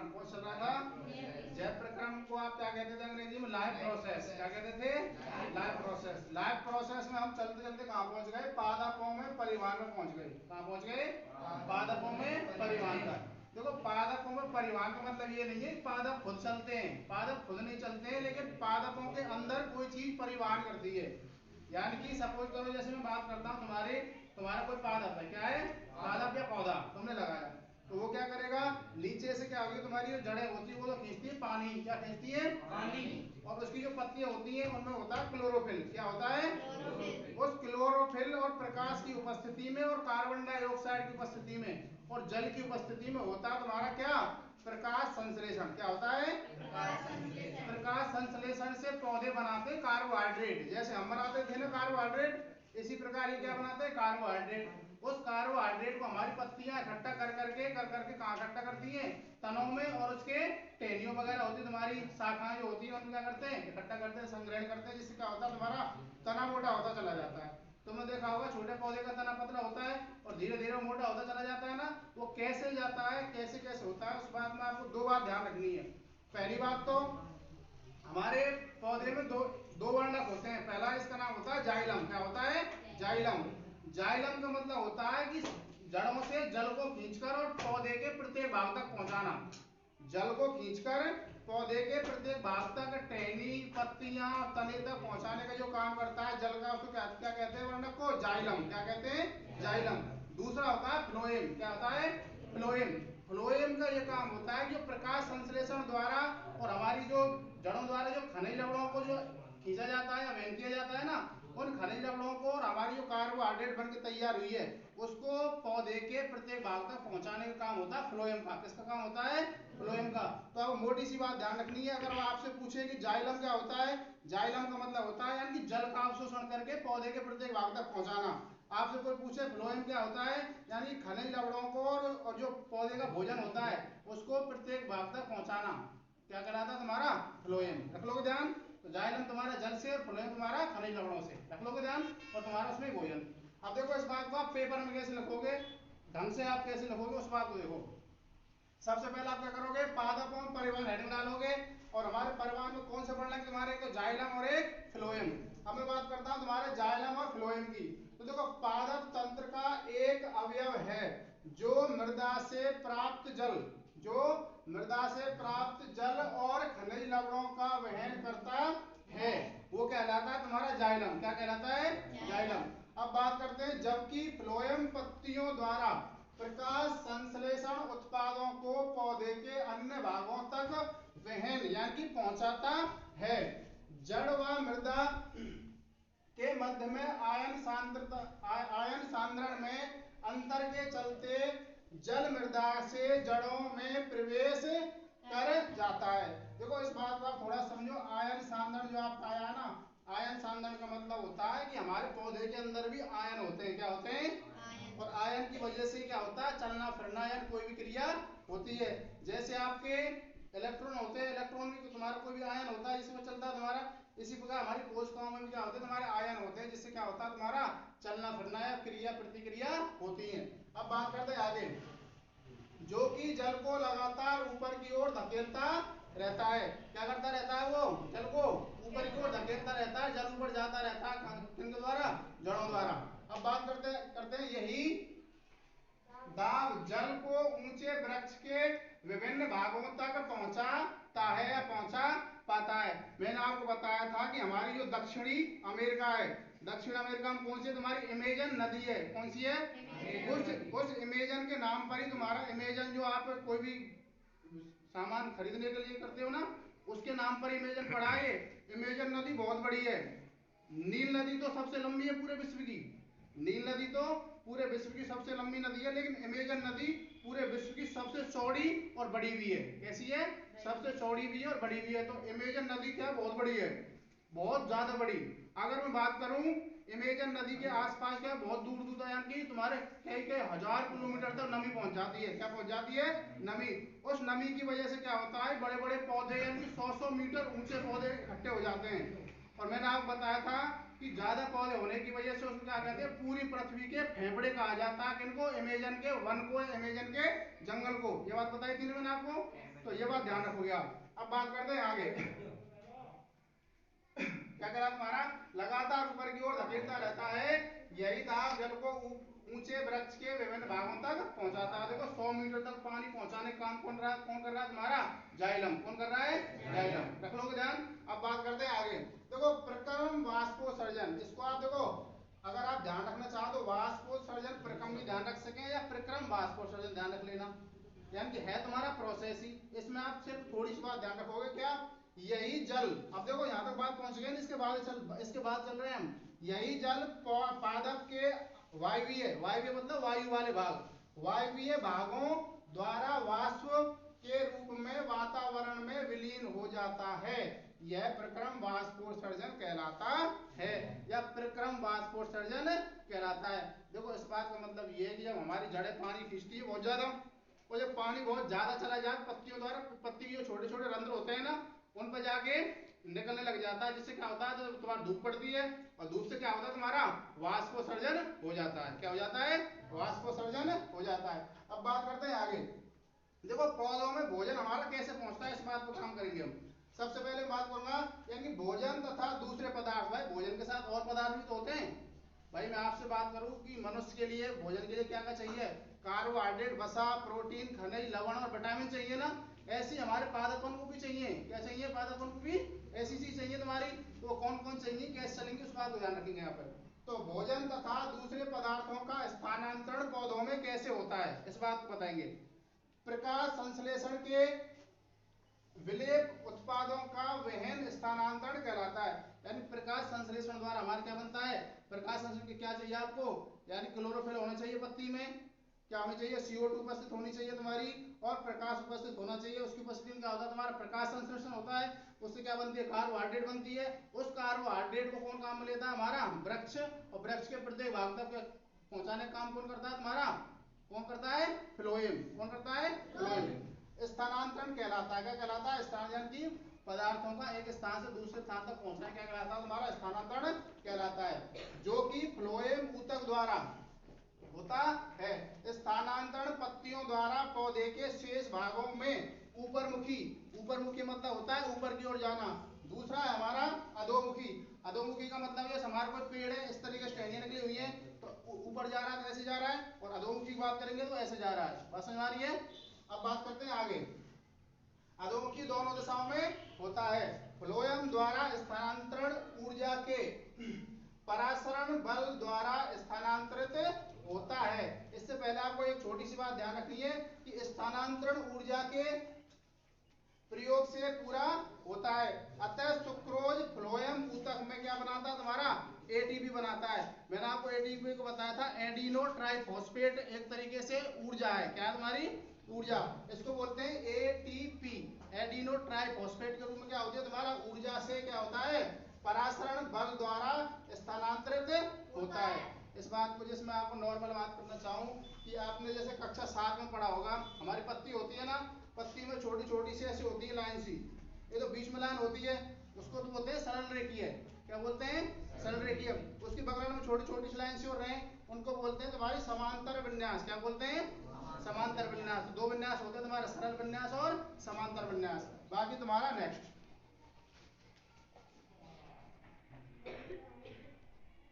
प्रक्रम। कौन चल रहा था? जैव प्रक्रम को आप क्या कहते थे अंग्रेजी में? Life process. क्या कहते थे? Life process. लाइफ प्रोसेस में हम चलते चलते कहाँ पहुंच गए? पादपों में परिवहन में पहुंच गए। कहाँ पहुंच गए? पादपों में परिवहन का। देखो पादपों में परिवहन का मतलब ये नहीं है कि पादप खुद चलते हैं, पादप खुद नहीं चलते हैं, लेकिन पादपों के अंदर कोई चीज परिवहन करती है। यानी कि सपोज करो जैसे मैं बात करता हूँ तुम्हारा कोई पादप है, क्या है? पादप या पौधा तुमने लगाया, तो वो क्या करेगा? नीचे से क्या होगी? तुम्हारी जो जड़ें होती है वो तो खींचती है पानी। क्या खींचती है? पानी। और उसकी जो पत्तियां होती हैं उनमें होता है क्लोरोफिल। क्या होता है? उस क्लोरोफिल और प्रकाश की उपस्थिति में और कार्बन डाइऑक्साइड की उपस्थिति में और जल की उपस्थिति में होता है तुम्हारा क्या? प्रकाश संश्लेषण। क्या होता है? प्रकाश संश्लेषण से पौधे बनाते कार्बोहाइड्रेट। जैसे हम बनाते थे ना कार्बोहाइड्रेट, इसी प्रकार ये क्या बनाते हैं? कार्बोहाइड्रेट। उस कार्बोहाइड्रेट को हमारी पत्तियां इकट्ठा कर करके कहाँ इकट्ठा करती हैं? तनों में, और उसके टहनियों वगैरह होती है, तुम्हारी शाखाएं जो होती है उनको क्या करते हैं? इकट्ठा करते हैं, संग्रहण करते हैं, जिससे क्या होता है? तुम्हारा तना मोटा होता चला जाता है। तुमने देखा होगा छोटे पौधे का तना पतला होता है और धीरे धीरे मोटा होता चला जाता है ना। वो कैसे जाता है, कैसे कैसे होता है, उस बात में आपको दो बात ध्यान रखनी है। पहली बात तो हमारे पौधे में दो वर्णक होते हैं। पहला इसका नाम होता है जाइलम। क्या होता है? जाइलम। जाइलम का मतलब होता है कि जड़ों से जल को खींचकर और पौधे के प्रत्येक भाग तक पहुंचाना। जल को खींचकर पौधे के प्रत्येक भाग तक, टहनी, पत्तियां, तने तक पहुंचाने का जो काम करता है जल का, उसको क्या कहते हैं? वर्णक को जाइलम। क्या कहते हैं? जाइलम। दूसरा होता है फ्लोएम। क्या होता है? फ्लोएम। फ्लोएम का ये काम होता है जो प्रकाश संश्लेषण द्वारा और हमारी जो जड़ों द्वारा जो खनिज लवणों को जो खींचा जाता है या वहन किया जाता है ना, उन खनिज लवणों को और हमारी जो कार्बोहाइड्रेट बनकर तैयार हुई है उसको पौधे के प्रत्येक भाग तक पहुंचाने का काम होता है फ्लोएम का। किसका काम होता है? फ्लोएम का। तो अब मोटी सी बात ध्यान रखनी है। अगर आपसे पूछे कि जाइलम क्या होता है, जाइलम का मतलब होता है यानी कि जल का अवशोषण करके पौधे के प्रत्येक भाग तक पहुंचाना। आपसे कोई पूछे फ्लोएम क्या होता है, यानी खनिज लवणों को और जो पौधे का भोजन होता है उसको प्रत्येक भाग तक पहुंचाना, क्या कहलाता है? तुम्हारा फ्लोएम। रख लोगे ध्यान। तो जाइलम तुम्हारा जल से और फ्लोएम तुम्हारा खनिज लवणों से। रख लोगे ध्यान। और तुम्हारा उसमें भोजन। अब देखो इस बात को आप पेपर में कैसे लिखोगे, ढंग से आप कैसे लिखोगे उस बात को देखो। सबसे पहले आप क्या करोगे? पादपों में परिवहन हेडिंग डालोगे और हमारे परिवहन में कौन से वर्णक तुम्हारे? एक तो जाइलम और एक फ्लोएम। अब मैं बात करता हूं तुम्हारे जाइलम और फ्लोएम की। तो देखो पादप तंत्र का एक अवयव है जो मृदा से प्राप्त जल, जो मृदा से प्राप्त जल और खनिज लवणों का वहन करता है, वो कहलाता है तुम्हारा जाइलम। क्या कहलाता है? जाइलम। अब बात करते हैं जबकि फ्लोएम पत्तियों द्वारा प्रकाश संश्लेषण उत्पादों को पौधे के अन्य भागों तक वहन यानी कि पहुंचाता है। जड़ व मृदा के मध्य में आयन सांद्रण में अंतर के चलते जल मृदा से जड़ों में प्रवेश कर जाता है। देखो इस बात को आप थोड़ा समझो। आयन सांद्रण जो आपका आया ना, आयन सांद्रण का मतलब होता है कि हमारे पौधे के अंदर भी आयन होते हैं। क्या होते हैं? और आयन की वजह से क्या होता है? चलना फिरना या कोई भी क्रिया होती है। जैसे आपके इलेक्ट्रॉन होते हैं, इलेक्ट्रॉन भी तो तुम्हारा कोई भी आयन होता है जिसमें चलता है तुम्हारा। इसी प्रकार हमारी कोशिकाओं में भी क्या होते हैं? तुम्हारे आयन होते हैं, जिससे क्या होता है? तुम्हारा चलना फिरना या क्रिया प्रतिक्रिया होती है। अब बात करते हैं आगे। जो कि जल को लगातार ऊपर की ओर धकेलता रहता है। क्या करता रहता है? वो जल को ऊपर की ओर धकेलता रहता है। जल ऊपर जाता रहता है किनके द्वारा? जड़ों द्वारा। अब बात करते हैं यही दाब जल को ऊंचे वृक्ष के विभिन्न भागों तक पहुंचाता है या पहुंचा पाता है। मैंने आपको बताया था कि हमारी जो दक्षिणी अमेरिका है, दक्षिण अमेरिका में कौन सी तुम्हारी अमेजन नदी है? कौन सी है? उस अमेजन के नाम पर ही तुम्हारा अमेजन, जो आप कोई भी सामान खरीदने के लिए करते हो ना, उसके नाम पर अमेजन पड़ा है। अमेजन नदी बहुत बड़ी है। नील नदी तो सबसे लंबी है पूरे विश्व की। नील नदी तो पूरे विश्व की सबसे लंबी नदी है, लेकिन अमेजन नदी पूरे विश्व की सबसे चौड़ी और बड़ी भी है। कैसी है? सबसे चौड़ी भी है और बड़ी भी है। तो अमेजन नदी क्या बहुत बड़ी है, बहुत ज्यादा बड़ी। अगर मैं बात करूं अमेजन नदी के आसपास क्या बहुत दूर दूर तक, यानी कि तुम्हारे कई कई हजार किलोमीटर तक नमी पहुंच जाती है। क्या पहुंच जाती है? नमी। उस नमी की वजह से क्या होता है? बड़े बड़े पौधे यानी कि 100-100 मीटर ऊंचे पौधे इकट्ठे हो जाते हैं। और मैंने आपको बताया था कि कि ज्यादा पौधे होने की वजह से उसको क्या कहते हैं, पूरी पृथ्वी के फेफड़े कहा जाता है। किनको? अमेजन के वन को, अमेजन के जंगल को। ये बात बताई थी मैंने आपको, तो ये बात ध्यान रखोगे आप। अब बात करते हैं आगे। क्या कह रहा तुम्हारा, लगातार ऊपर की ओर धकेलता रहता है, यही दाब जल को ऊंचे वृक्ष के विभिन्न भागों तक पहुंचाता है। देखो 100 मीटर तक पानी पहुंचाने का काम कौन कर रहा है तुम्हारा, जाइलम। कौन कर रहा है, जाइलम। रख लोगे ध्यान। अब बात करते हैं आगे। देखो प्रक्रम वाष्पोत्सर्जन, इसको आप देखो, अगर आप ध्यान रखना चाहो तो वाष्पोत्सर्जन प्रक्रम भी ध्यान रख सके या प्रक्रम वाष्पोत्सर्जन ध्यान रख लेना, यानी कि है तुम्हारा प्रोसेस ही। इसमें आप सिर्फ थोड़ी सी बात ध्यान रखोगे, क्या, यही जल, अब देखो यहां तक बात पहुंच गई, इसके बाद चल रहे हैं हम। यही जल पादप के वायवीय मतलब वायु वाले भाग, वायवीय भागों द्वारा वाष्प के रूप में वातावरण में विलीन हो जाता है। यह प्रक्रम वाष्पोत्सर्जन कहलाता है, या प्रक्रम वाष्पोत्सर्जन कहलाता है। देखो इस बात का मतलब ये है कि जब हमारी जड़ें पानी खींचती है बहुत ज्यादा, और जब पानी बहुत ज्यादा चला जाए पत्तियों द्वारा, पत्ती के जो छोटे छोटे रंध्र होते हैं ना, उन पर जाके निकलने लग जाता है, जिससे क्या होता है, जब तुम्हारी धूप पड़ती है, और धूप से क्या होता है, तुम्हारा वाष्पोत्सर्जन हो जाता है। क्या हो जाता है, वाष्पोत्सर्जन हो जाता है। अब बात करते हैं आगे। देखो पौधों में भोजन हमारा कैसे पहुंचता है, इस बात पर काम करेंगे हम। सबसे पहले बात करूंगा, यानी भोजन तथा दूसरे पदार्थ। भाई भोजन के साथ और पदार्थ भी तो होते हैं। भाई मैं आपसे बात करूं कि मनुष्य के लिए भोजन के लिए क्या क्या चाहिए, कार्बोहाइड्रेट, वसा, प्रोटीन, खनिज, लवण और विटामिन चाहिए ना। ऐसी हमारे पादपों को भी चाहिए। क्या चाहिए, पादपों को भी ऐसी चीज चाहिए तुम्हारी। तो कौन कौन चाहिए, कैसे चलेंगे, उस बात को ध्यान रखेंगे यहाँ पर। तो भोजन तथा दूसरे पदार्थों का स्थानांतरण पौधों में कैसे होता है, इस बात को बताएंगे। प्रकाश संश्लेषण के विलेप उत्पादों का वहन स्थानांतरण कहलाता है। यानी प्रकाश संश्लेषण द्वारा हमारा क्या बनता है, प्रकाश संश्लेषण के क्या चाहिए आपको, यानी क्लोरोफिल होना चाहिए पत्ती में, क्या होनी चाहिए, CO2 उपस्थित होनी चाहिए तुम्हारी, और प्रकाश उपस्थित होना चाहिए। उसकी उपस्थिति में क्या होता है, तुम्हारा प्रकाश संश्लेषण होता है। उससे क्या बनती है, कार्बोहाइड्रेट बनती है। उस कार्बोहाइड्रेट को कौन काम में लेता है, हमारा वृक्ष, और वृक्ष के प्रत्येक भाग तक पहुंचाने का काम कौन करता है, तुम्हारा कौन करता है, फ्लोएम। कौन करता है, फ्लोएम। स्थानांतरण कहलाता है, क्या कहलाता है, स्थानांतरण की पदार्थों का एक स्थान से दूसरे स्थान तक पहुंचना क्या कहलाता है, तुम्हारा स्थानांतरण कहलाता है, जो कि फ्लोएम ऊतक द्वारा होता है। स्थानांतरण पत्तियों द्वारा पौधे के शेष भागों में ऊपरमुखी, ऊपरमुखी मतलब होता है ऊपर की ओर जाना। दूसरा है हमारा अधोमुखी। अधोमुखी का मतलब ये, हमारा कोई पेड़ है, इस तरीके से टहनियां निकली हुई है, तो ऊपर जा रहा है तो ऐसे जा रहा है, और अधोमुखी की बात करेंगे तो ऐसे जा रहा है। बात समझ आ रही है। अब बात करते हैं आगे। अधोमुखी दोनों दिशाओं में होता है। फ्लोएम द्वारा स्थानांतरण ऊर्जा के परासरण बल द्वारा स्थानांतरित होता है। इससे पहले आपको एक छोटी सी बात ध्यान रखनी है कि स्थानांतरण ऊर्जा के प्रयोग से पूरा होता है। अतः सुक्रोज फ्लोएम ऊतक में क्या बनाता है, तुम्हारा ATP बनाता है। मैंने आपको ATP को बताया था, एडिनो ट्राइफॉस्फेट एक तरीके से ऊर्जा है। क्या है तुम्हारी ऊर्जा, इसको बोलते हैं ATP, एडिनो ट्राइफॉस्फेट के रूप में क्या होती है तुम्हारा ऊर्जा से क्या होता है, परासरण बल द्वारा स्थानांतरित होता है। इस बात को जिसमें आपको नॉर्मल बात करना चाहूँ कि आपने जैसे कक्षा 7 में पढ़ा होगा, हमारी पत्ती होती है ना, पत्ती में छोटी छोटी सी ऐसी होती है लाइन सी, ये तो बीच में लाइन होती है, उसको तो बोलते हैं सरल रेखीय। क्या बोलते हैं, सरल रेखीय। उसके बगल में छोटी छोटी सी लाइन सी हो रहे हैं, उनको बोलते हैं तुम्हारी समांतर विन्यास। क्या बोलते हैं, समांतर विन्यास। दो विन्यास होते हैं तुम्हारे, सरल विन्यास और समांतर विन्यास। बाकी तुम्हारा नेक्स्ट